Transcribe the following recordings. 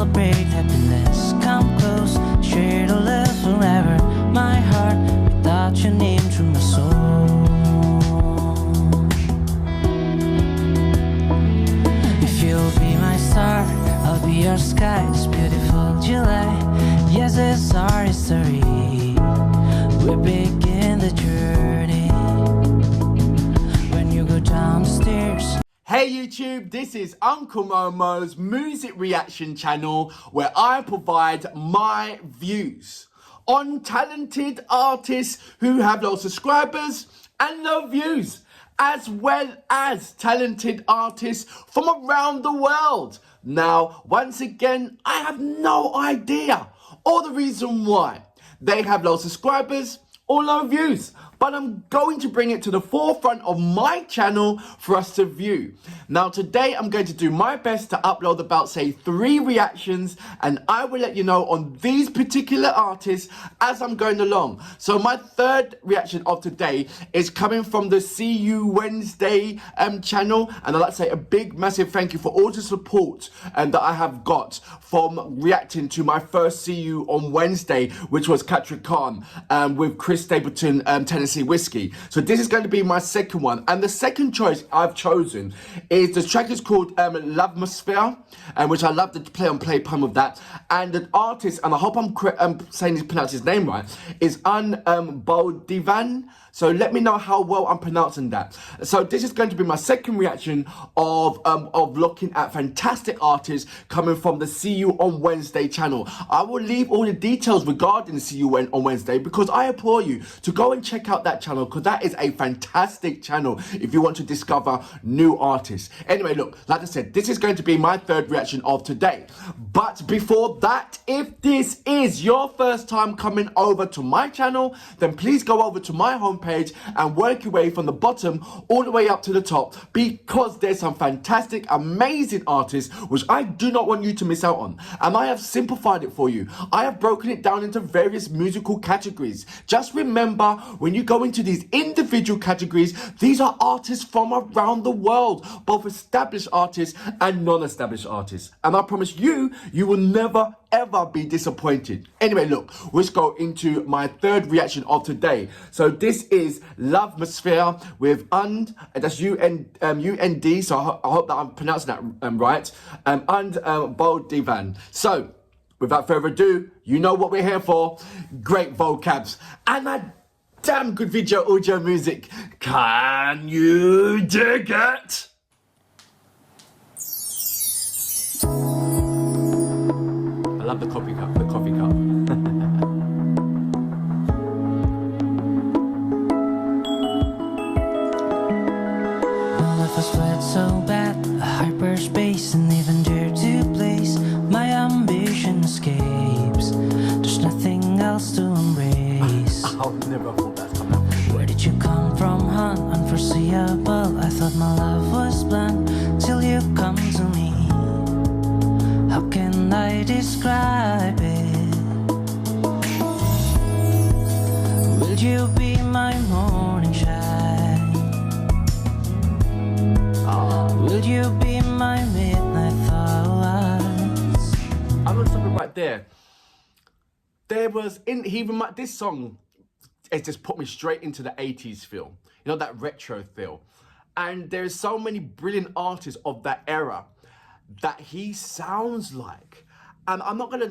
celebrate happiness. Come close, share to live forever. My heart, without your name through my soul. If you'll be my star, I'll be your sky. It's beautiful July. Yes, it's our history. We begin the journey when you go downstairs. Hey YouTube, this is Uncle Momo's music reaction channel where I provide my views on talented artists who have low subscribers and low views, as well as talented artists from around the world. Now, once again, I have no idea or the reason why they have low subscribers or low views, but I'm going to bring it to the forefront of my channel for us to view. Now today I'm going to do my best to upload about say 3 reactions, and I will let you know on these particular artists as I'm going along. So my third reaction of today is coming from the See You Wednesday channel, and I'd like to say a big massive thank you for all the support that I have got from reacting to my first See You on Wednesday, which was Katrik Khan with Chris Stapleton, Tennessee Whiskey. So this is going to be my second one, and the second choice I've chosen is the track is called Lovemosphere, which I love the play pun of that, and the artist, and I hope I'm saying pronounce his name right, is Und Bodevan. So let me know how well I'm pronouncing that. So this is going to be my second reaction of looking at fantastic artists coming from the See You on Wednesday channel. I will leave all the details regarding the See You on Wednesday, because I implore you to go and check out that channel, because that is a fantastic channel if you want to discover new artists. Anyway, look, like I said, this is going to be my third reaction of today. But before that, if this is your first time coming over to my channel, then please go over to my homepage and work your way from the bottom all the way up to the top, because there's some fantastic, amazing artists which I do not want you to miss out on. And I have simplified it for you. I have broken it down into various musical categories. Just remember, when you go into these individual categories, these are artists from around the world, both established artists and non-established artists. And I promise you, you will never ever be disappointed. Anyway, look, let's go into my third reaction of today. So this is Lovemosphere with that's UND, so I hope that I'm pronouncing that right, Und Bodevan. So without further ado, you know what we're here for. Great vocabs and a damn good audio music. Can you dig it? I love the coffee cup, If I sweat so bad, a hyperspace, and even dare to place my ambition escapes. There's nothing else to embrace. I'll never thought that's coming. Where did you come from, hon? Unforeseeable. I thought my love was blunt till you come to me. How can I describe it? Will you be my morning shine? Will you be my midnight thoughts? I'm gonna stop it right there. There was this song, it just put me straight into the 80s feel. You know, that retro feel. And there's so many brilliant artists of that era that he sounds like. And I'm not gonna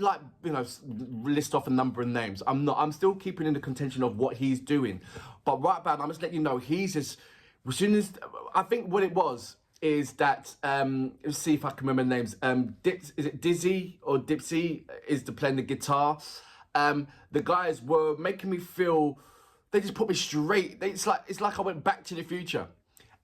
list off a number of names. I'm still keeping in the contention of what he's doing. But right about now, I'm just letting you know he's just, as soon as, I think what it was is that, let's see if I can remember names. Is it Dizzy or Dipsy is playing the guitar. The guys were making me feel, they just put me straight. It's like I went back to the future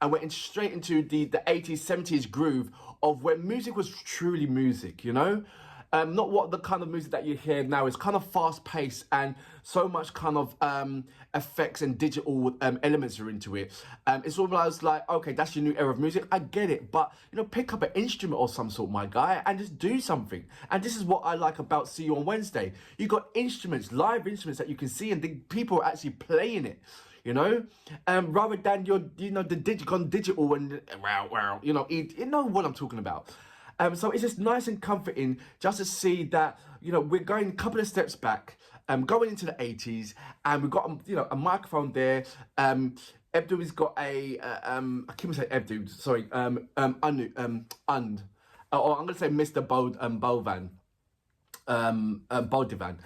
and went straight into the 80s, 70s groove of when music was truly music, you know? Not what the kind of music that you hear now is kind of fast paced and so much kind of effects and digital elements are into it. It's almost like, okay, that's your new era of music. I get it, but you know, pick up an instrument or some sort, my guy, and just do something. And this is what I like about See You on Wednesday. You got instruments, live instruments that you can see, and the people are actually playing it. You know, rather than the gone digital and wow, you know what I'm talking about. So it's just nice and comforting just to see that, you know, we're going a couple of steps back, going into the 80s, and we've got, you know, a microphone there. Abdu has got a, I keep saying Abdu, sorry, or I'm going to say Mr. Bodevan. Bodevan,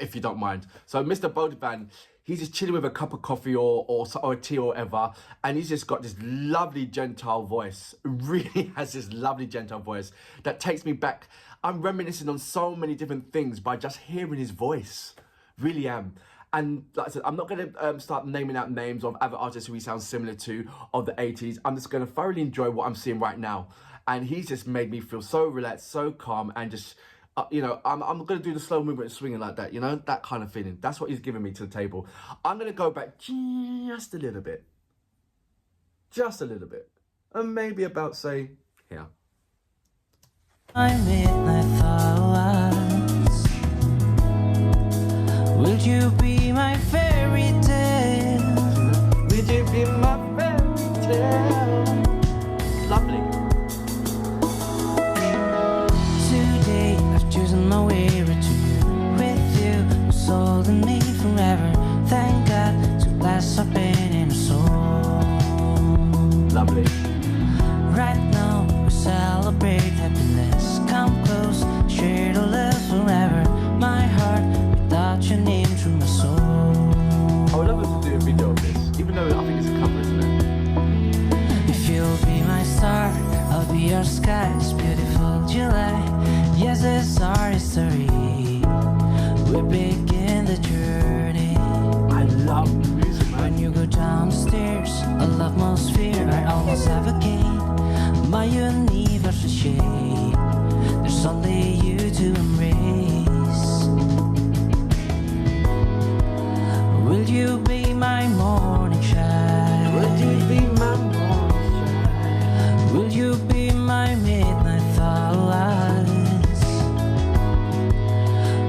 if you don't mind. So Mr. Bodevan, he's just chilling with a cup of coffee or a tea or whatever, and he's just got this lovely gentile voice. Really has this lovely gentile voice that takes me back. I'm reminiscing on so many different things by just hearing his voice. Really am. And like I said, I'm not going to start naming out names of other artists who he sounds similar to of the 80s. I'm just going to thoroughly enjoy what I'm seeing right now. And he's just made me feel so relaxed, so calm, and just... you know, I'm going to do the slow movement swinging like that, you know, that kind of feeling. That's what he's giving me to the table. I'm going to go back just a little bit. Just a little bit. And maybe about, say, here. My midnight thoughts. Will you be my fairy tale? Will you be my fairy tale? Lovely. Choosing my way to you, with you, was holding me forever. Thank God to last up in a soul. Lovely. Right now we celebrate happiness. Come close, share the love forever. My heart without your name through my soul. I would love us to do a video of this, even though I think it's a cover, isn't it? If you'll be my star, I'll be your sky. It's beautiful July. Yes, it's our history. We begin the journey. I love the music, man. When you go down the stairs, a Lovemosphere, I almost have a gain. My universal shape. There's only you to embrace. Will you be my morning shine? Will you be my morning shine? Will you be my midnight thought?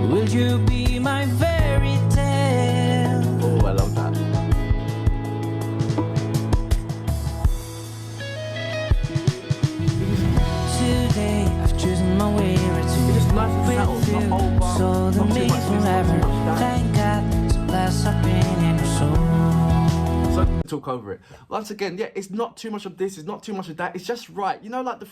Will you be my fairy tale? Oh, I love that. Today I've chosen my way right to It's nice and settled, with you. not over, So not the too me much this, not forever. too much that. Thank God to bless up in your soul. So talk over it. Once again, yeah, it's not too much of this, it's not too much of that. It's just right. You know, like the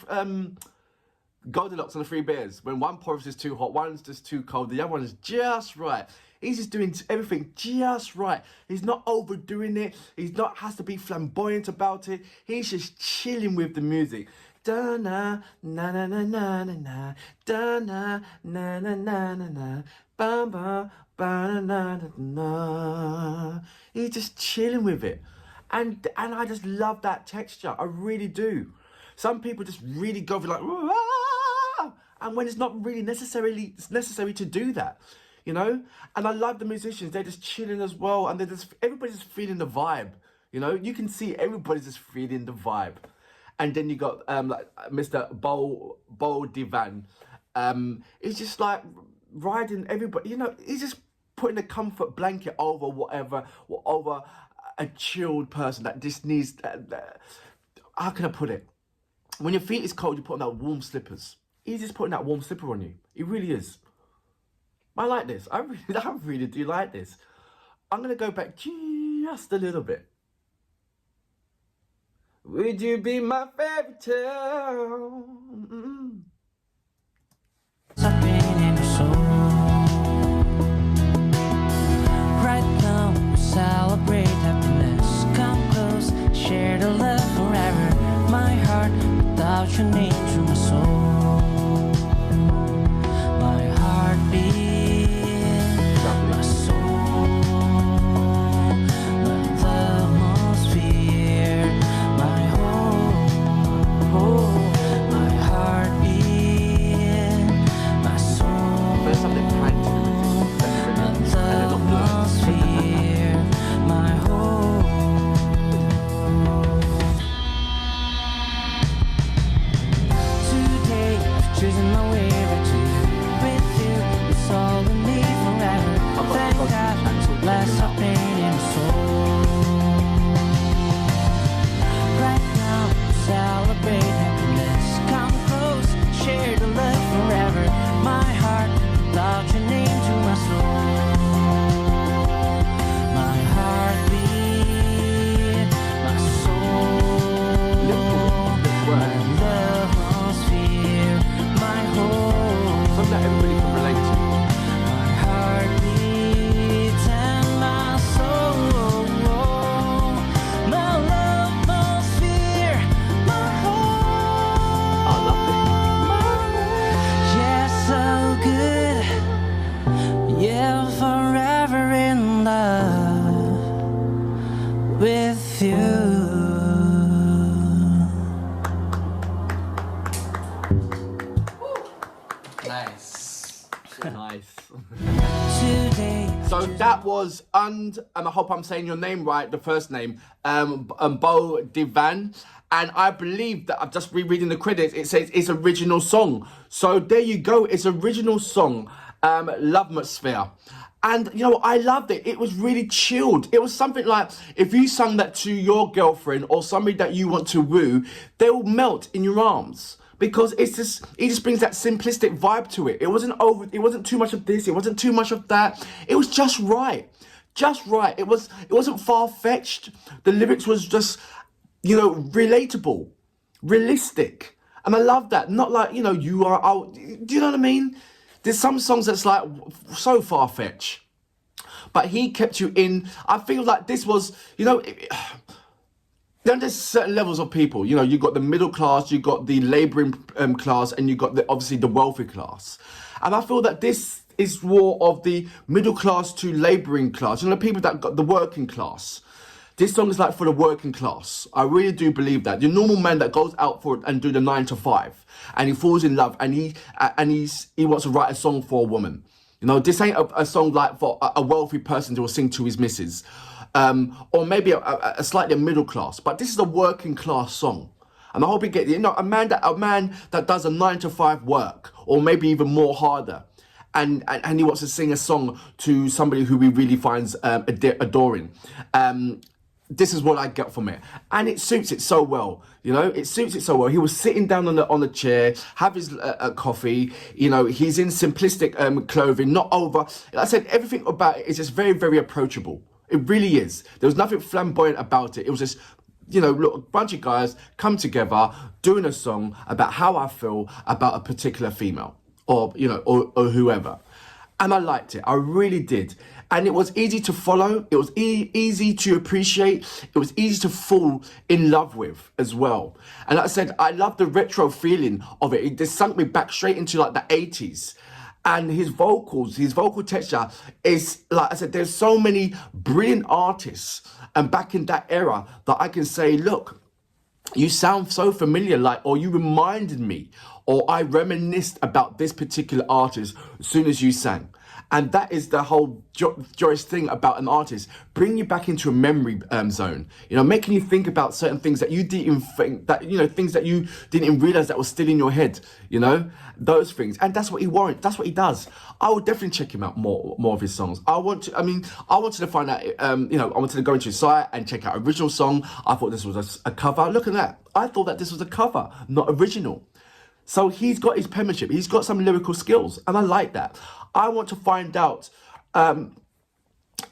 Goldilocks and the Three Bears. When one porridge is too hot, one's just too cold, the other one is just right. He's just doing everything just right. He's not overdoing it. He's not has to be flamboyant about it. He's just chilling with the music. Da na na na na na na na da na na na na na na ba ba ba na na na. He's just chilling with it, and I just love that texture. I really do. Some people just really go for like, and when it's not really necessary to do that, you know. And I love the musicians; they're just chilling as well, and everybody's just feeling the vibe. You know, you can see everybody's just feeling the vibe. And then you got like Mr. Bodevan. He's just like riding everybody. You know, he's just putting a comfort blanket over over a chilled person that just needs. How can I put it? When your feet is cold, you put on that warm slippers. He's just putting that warm slipper on you. He really is. I like this. I really do like this. I'm gonna go back just a little bit. Would you be my fairy tale? Right now, we celebrate happiness. Come close, share the love forever. My heart without your name through my soul. My heartbeat, my soul, my Lovemosphere, my whole, my heartbeat, my soul, There's something kind to the music. my Lovemosphere, my whole. Today I've chosen my way right to you. With you, it's all in me forever. Thank God to bless our pain and soul. Right now, we celebrate happiness. Come close, Nice. Nice. Today. So that was and I hope I'm saying your name right, the first name, Bodevan. And I believe that I'm just rereading the credits. It says it's original song. So there you go. It's original song, Lovemosphere. And you know, I loved it. It was really chilled. It was something like if you sung that to your girlfriend or somebody that you want to woo, they will melt in your arms. Because it just brings that simplistic vibe to it. It wasn't too much of this, it wasn't too much of that. It was just right. Just right. It wasn't far-fetched. The lyrics was just, you know, relatable, realistic. And I love that. Not like, you know, you are out. Do you know what I mean? There's some songs that's like so far-fetched. But he kept you in. I feel like this was, you know, then there's certain levels of people. You know, you got the middle class, you got the labouring class, and you got obviously the wealthy class. And I feel that this is more of the middle class to labouring class. You know, the people that got the working class. This song is like for the working class. I really do believe that. The normal man that goes out for and do the 9 to 5, and he falls in love, and he wants to write a song for a woman. You know, this ain't a song like for a wealthy person to sing to his missus. Or maybe a slightly middle class, but this is a working class song. And I hope you get, you know, a man that does a 9 to 5 work, or maybe even more harder, and he wants to sing a song to somebody who he really finds adoring. This is what I get from it, and it suits it so well. You know, it suits it so well. He was sitting down on the chair, have his coffee. You know, he's in simplistic clothing, not over. Like I said, everything about it is just very, very approachable. It really is. There was nothing flamboyant about it. It was just, you know, look, a bunch of guys come together doing a song about how I feel about a particular female, or you know, or whoever. And I liked it. I really did. And it was easy to follow. It was easy to appreciate. It was easy to fall in love with as well. And like I said, I love the retro feeling of it. It just sunk me back straight into like the 80s. And his vocal texture is, like I said, there's so many brilliant artists and back in that era that I can say, look, you sound so familiar, like, or you reminded me, or I reminisced about this particular artist as soon as you sang. And that is the whole joyous thing about an artist, bring you back into a memory zone, you know, making you think about certain things that you didn't think, that, you know, things that you didn't realize that was still in your head, you know, those things. And that's what he warrants. That's what he does. I will definitely check him out more of his songs. I wanted to find out, you know, I wanted to go into his site and check out original song. I thought this was a cover. Look at that. I thought that this was a cover, not original. So he's got his penmanship. He's got some lyrical skills, and I like that. I want to find out,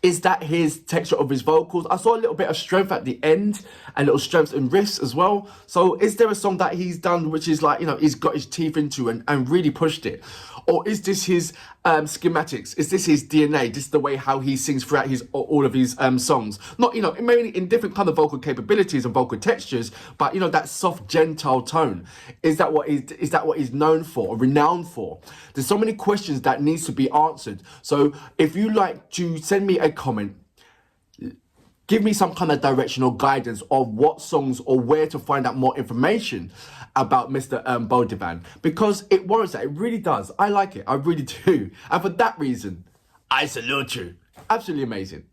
is that his texture of his vocals? I saw a little bit of strength at the end, and little strength in riffs as well. So is there a song that he's done which is like, you know, he's got his teeth into and really pushed it? Or is this his schematics? Is this his DNA? This is the way how he sings throughout all of his songs? Not, you know, mainly in different kind of vocal capabilities and vocal textures, but you know, that soft, gentle tone. Is that what he's known for or renowned for? There's so many questions that needs to be answered. So if you like to send me a comment, give me some kind of direction or guidance of what songs or where to find out more information about Mr. Bodevan, because it warrants that. It really does. I like it. I really do. And for that reason, I salute you. Absolutely amazing.